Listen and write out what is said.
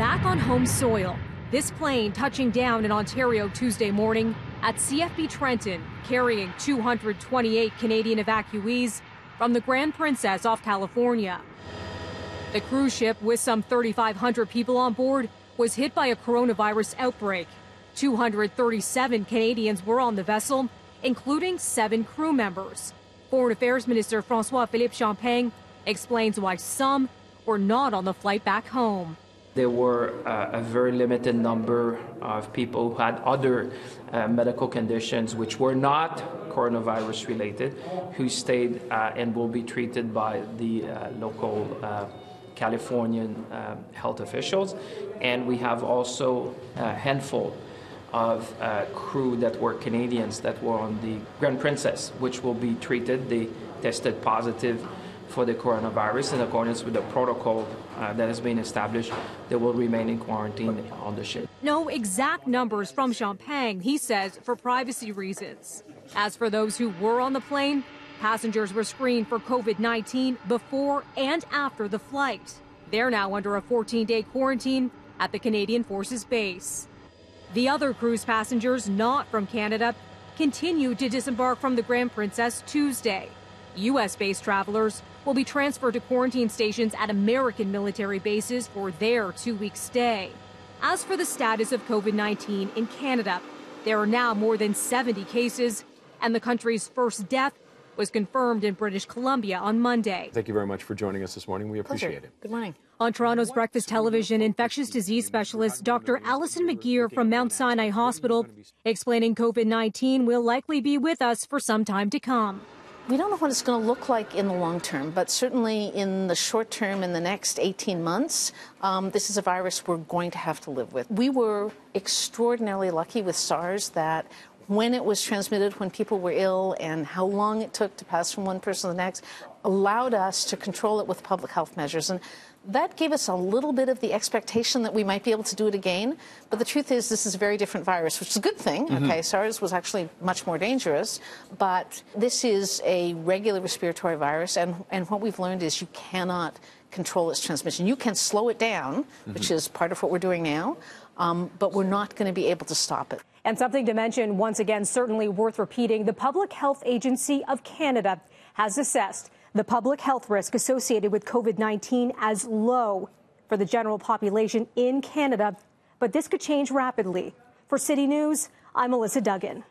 Back on home soil, this plane touching down in Ontario Tuesday morning at CFB Trenton, carrying 228 Canadian evacuees from the Grand Princess off California. The cruise ship, with some 3,500 people on board, was hit by a coronavirus outbreak. 237 Canadians were on the vessel, including 7 crew members. Foreign Affairs Minister François-Philippe Champagne explains why some were not on the flight back home. There were a very limited number of people who had other medical conditions which were not coronavirus related, who stayed and will be treated by the local Californian health officials. And we have also a handful of crew that were Canadians that were on the Grand Princess, which will be treated. They tested positive for the coronavirus in accordance with the protocol that has been established. They will remain in quarantine on the ship. No exact numbers from Champagne, he says, for privacy reasons. As for those who were on the plane, passengers were screened for COVID-19 before and after the flight. They're now under a 14-day quarantine at the Canadian Forces Base. The other cruise passengers not from Canada continued to disembark from the Grand Princess Tuesday. U.S.-based travelers will be transferred to quarantine stations at American military bases for their 2-week stay. As for the status of COVID-19 in Canada, there are now more than 70 cases, and the country's first death was confirmed in British Columbia on Monday. Thank you very much for joining us this morning. We appreciate it. Good morning. On Toronto's Breakfast Television, infectious disease specialist Dr. Alison McGeer from Mount Sinai Hospital explaining COVID-19 will likely be with us for some time to come. We don't know what it's going to look like in the long term, but certainly in the short term, in the next 18 months, this is a virus we're going to have to live with. We were extraordinarily lucky with SARS that when it was transmitted, when people were ill, and how long it took to pass from one person to the next, allowed us to control it with public health measures. And that gave us a little bit of the expectation that we might be able to do it again. But the truth is, this is a very different virus, which is a good thing. Okay, SARS was actually much more dangerous. But this is a regular respiratory virus. And what we've learned is you cannot control its transmission. You can slow it down, which is part of what we're doing now. But we're not going to be able to stop it. And something to mention, once again, certainly worth repeating, the Public Health Agency of Canada has assessed the public health risk associated with COVID-19 as low for the general population in Canada. But this could change rapidly. For City News, I'm Melissa Duggan.